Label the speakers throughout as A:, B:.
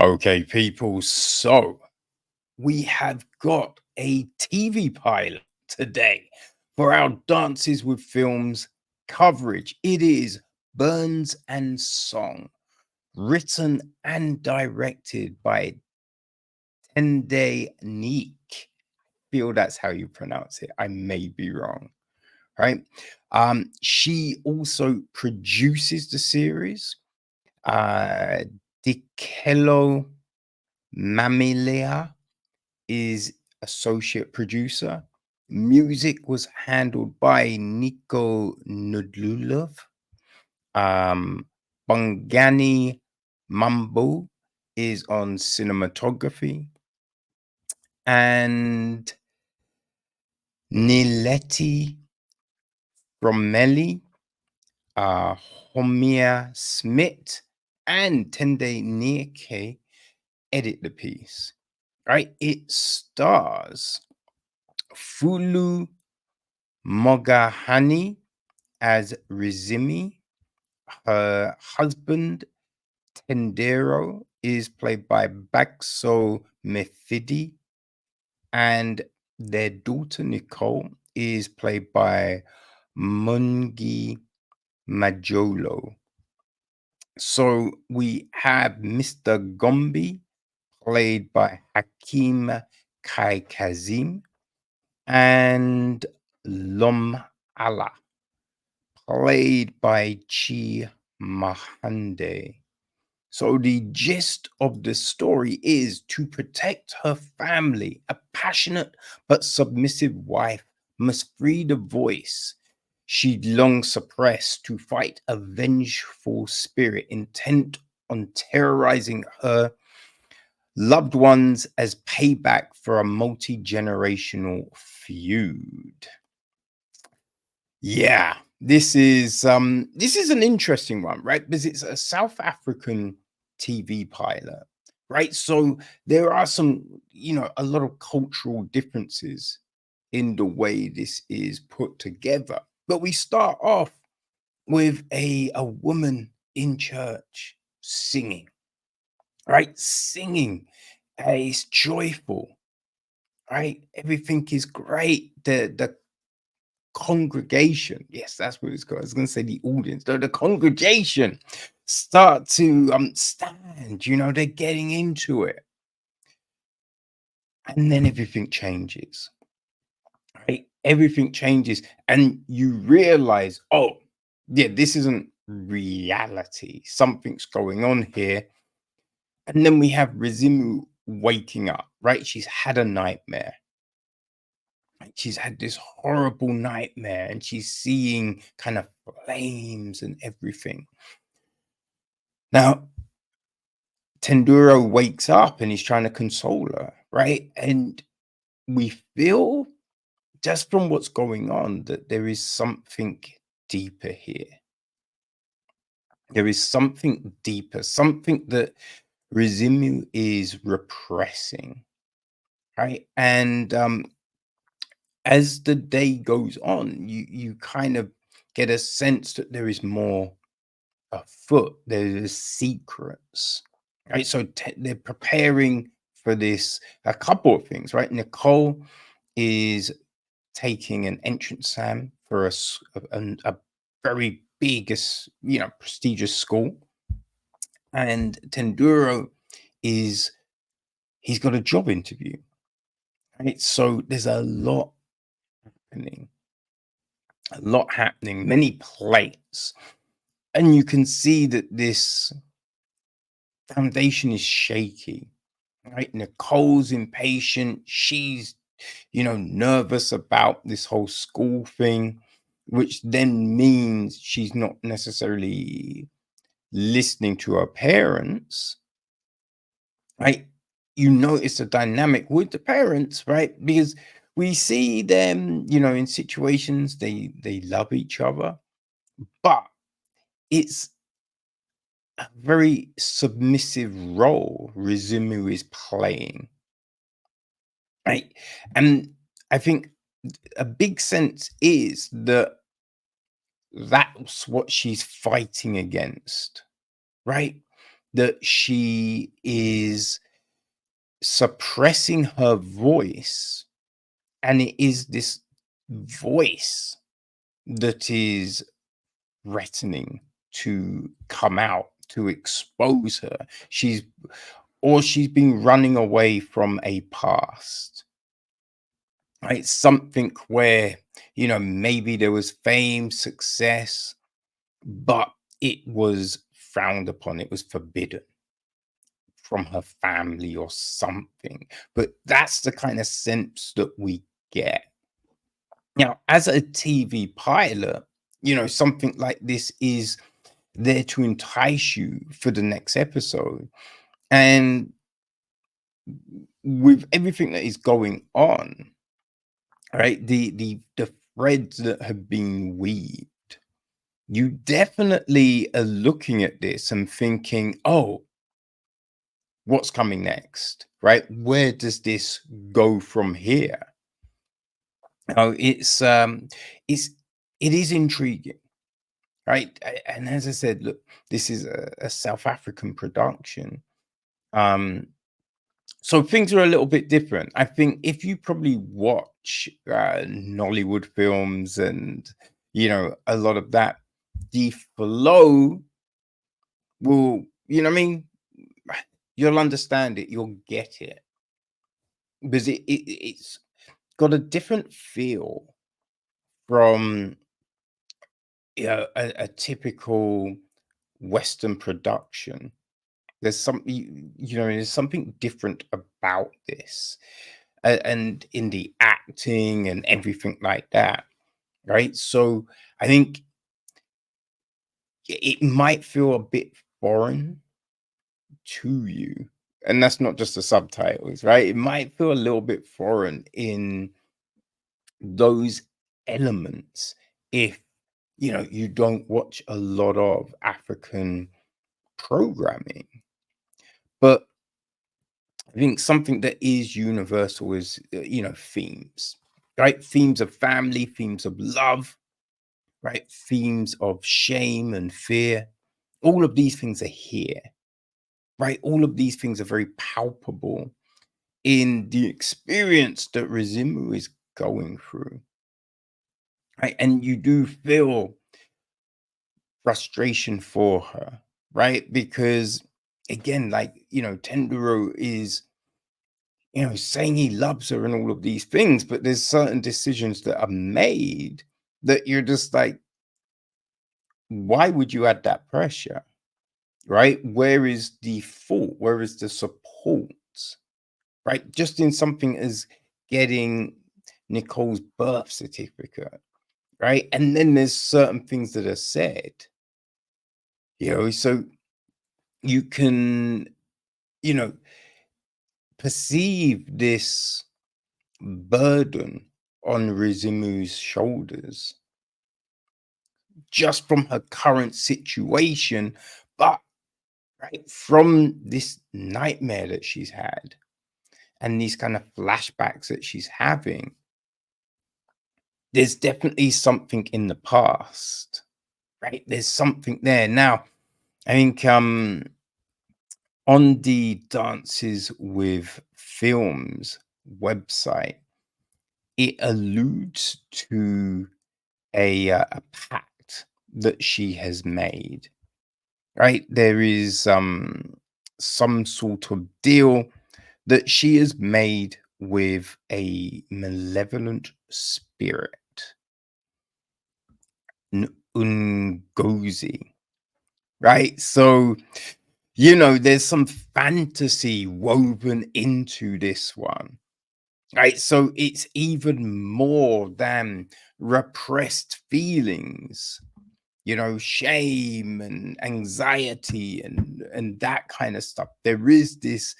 A: Okay, people. So we have got a TV pilot today for our Dances with Films coverage. It is Burns and Song, written and directed by Tendayi Nyeke. Feel that's how you pronounce it. I may be wrong, right? She also produces the series. Uh, Dikelo Mamilea is associate producer. Music was handled by Nico Nudlulov. Bongani Mambo is on cinematography. And Nileti Bromelli, uh, Homia Smith, and Tendayi Nyeke edit the piece. Right? It stars Fulu Mugovhani as Risimu. Her husband, Tendero, is played by Baxo Mfidi, and their daughter, Nicole, is played by Mongi Majola. So we have Mr. Gombi, played by Hakim Kae-Kazim, and Lom Allah, played by Chi Mahande. So the gist of the story is to protect her family, a passionate but submissive wife must free the voice she'd long suppressed to fight a vengeful spirit intent on terrorizing her loved ones as payback for a multi-generational feud. Yeah, this is an interesting one, right? Because it's a South African TV pilot, right? So there are some, a lot of cultural differences in the way this is put together. But we start off with a woman in church singing, right? Singing. It's joyful, right? Everything is great. The congregation, yes, that's what it's called. I was going to say the audience, the congregation start to stand, they're getting into it. And then everything changes, right? Everything changes. And you realize, oh, yeah, this isn't reality. Something's going on here. And then we have Risimu waking up, right? She's had a nightmare. She's had this horrible nightmare and she's seeing kind of flames and everything. Now, Tendero wakes up and he's trying to console her, right? And we feel just from what's going on that there is something deeper here. There is something deeper, something that Risimu is repressing, right? And as the day goes on, you kind of get a sense that there is more afoot. There's secrets, right? So they're preparing for this. A couple of things, right? Nicole is taking an entrance exam for a very big, prestigious school, and Tendero is he's got a job interview, right? So there's happening, a lot happening, many plates, and you can see that this foundation is shaky, right? Nicole's impatient. She's, nervous about this whole school thing, which then means she's not necessarily listening to her parents, right? You notice a dynamic with the parents, right? Because we see them, in situations they love each other, but it's a very submissive role Rizumu is playing, right? And I think a big sense is that that's what she's fighting against, right? that she is suppressing her voice, and it is this voice that is threatening to come out to expose her. She's been running away from a past, right? Something where, maybe there was fame, success, but it was frowned upon, it was forbidden from her family or something. But that's the kind of sense that we get. Now, as a TV pilot, something like this is there to entice you for the next episode. And with everything that is going on, right, the threads that have been weaved, you definitely are looking at this and thinking, oh, what's coming next, right? Where does this go from here? Oh, it is intriguing, right? And as I said, look, this is a South African production. Um, so things are a little bit different. I think if you probably watch Nollywood films and a lot of that, the flow will, what I mean, you'll understand it, you'll get it, because it's got a different feel from a typical Western production. There's there's something different about this, and in the acting and everything like that, right? So I think it might feel a bit foreign to you, and that's not just the subtitles, right? It might feel a little bit foreign in those elements if you don't watch a lot of African programming. But I think something that is universal is themes, right? Themes of family, themes of love, right? Themes of shame and fear. All of these things are here, right? All of these things are very palpable in the experience that Risimu is going through, right? And you do feel frustration for her, right? Because again, like, Tendero is, saying he loves her and all of these things, but there's certain decisions that are made that you're just like, why would you add that pressure? Right? Where is the fault? Where is the support? Right? Just in something as getting Nicole's birth certificate, right? And then there's certain things that are said, so you can, you know, perceive this burden on Rizimu's shoulders just from her current situation, but right from this nightmare that she's had and these kind of flashbacks that she's having, there's definitely something in the past, right? There's something there. Now, I think on the Dances with Films website, it alludes to a pact that she has made, right? There is some sort of deal that she has made with a malevolent spirit, Ngozi, right? So, there's some fantasy woven into this one, right? So it's even more than repressed feelings, shame and anxiety and that kind of stuff. There is this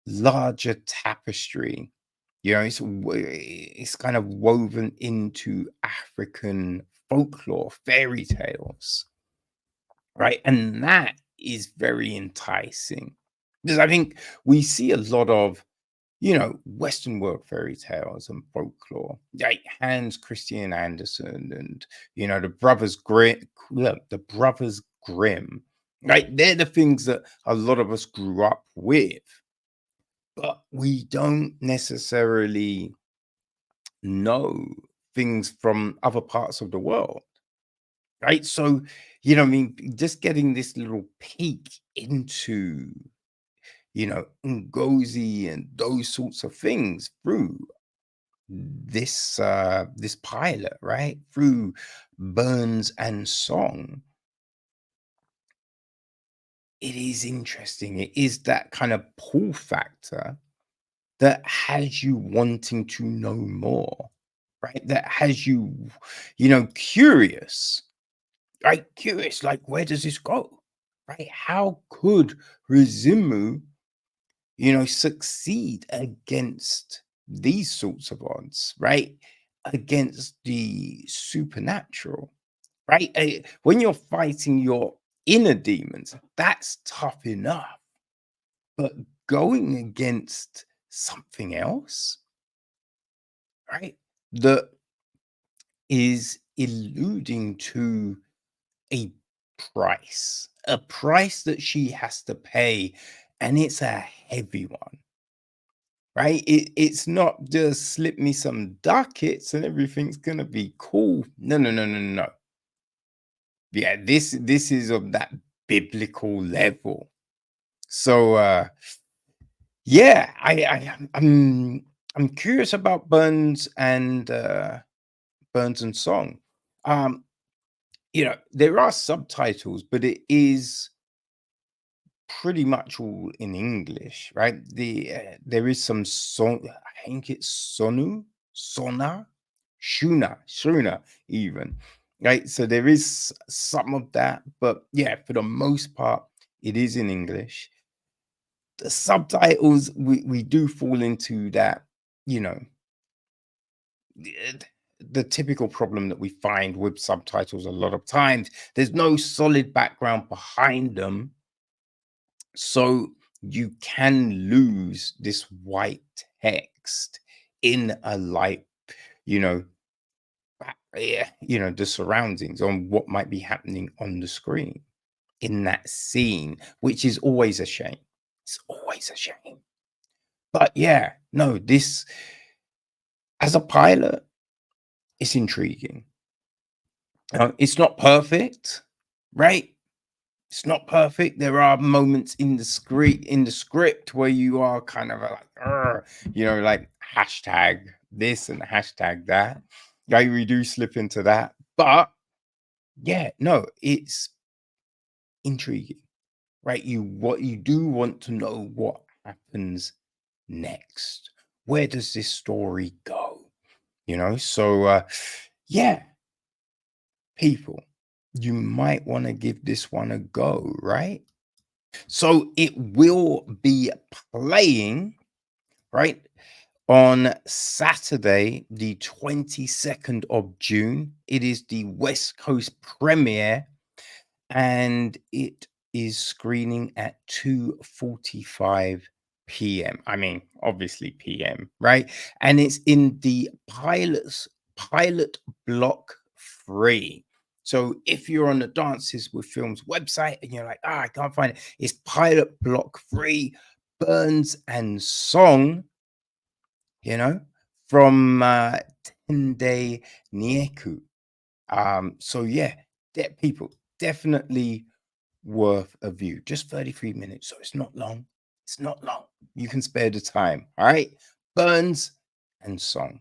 A: larger tapestry, it's kind of woven into African folklore, fairy tales, right? And that is very enticing because I think we see a lot of Western world fairy tales and folklore, like Hans Christian Andersen and the Brothers Grimm, Right? They're the things that a lot of us grew up with, but we don't necessarily know things from other parts of the world. Right? So, I mean, just getting this little peek into, Ngozi and those sorts of things through this pilot, right? Through Burns and Song, it is interesting. It is that kind of pull factor that has you wanting to know more, right? That has you, curious, right? Curious, like, where does this go? Right? How could Rizimu, succeed against these sorts of odds, right? Against the supernatural, right? When you're fighting your inner demons, that's tough enough. But going against something else, right? That is alluding to a a price that she has to pay, and it's a heavy one, right? It's not just slip me some ducats and everything's gonna be cool. No, no, no, no, no. Yeah, this is of that biblical level. So yeah, I'm curious about Burns and Song. Um, there are subtitles, but it is pretty much all in English, right? There is some song. I think it's Shuna, even, right? So there is some of that, but yeah, for the most part, it is in English. The subtitles, we do fall into that, you know, the, the typical problem that we find with subtitles a lot of times. There's no solid background behind them, so you can lose this white text in a light, you know, yeah, the surroundings on what might be happening on the screen in that scene, which is always a shame. It's always a shame. But yeah, no, this as a pilot, it's intriguing. It's not perfect, right? It's not perfect. There are moments in the script where you are kind of like, "Arr," like hashtag this and hashtag that. Yeah, we do slip into that. But yeah, no, it's intriguing, right? You do want to know what happens next. Where does this story go? So yeah, people, you might want to give this one a go, right? So it will be playing, right, on Saturday, the 22nd of June. It is the West Coast premiere, and it is screening at 2:45 p.m. I mean, obviously PM, right? And it's in the pilot block 3. So if you're on the Dances with Films website and you're like, I can't find it, it's pilot block 3, Burns and Song, you know, from Tendayi Nyeke. So yeah, people, definitely worth a view. Just 33 minutes, so it's not long. It's not long. You can spare the time. All right. Burns and Song.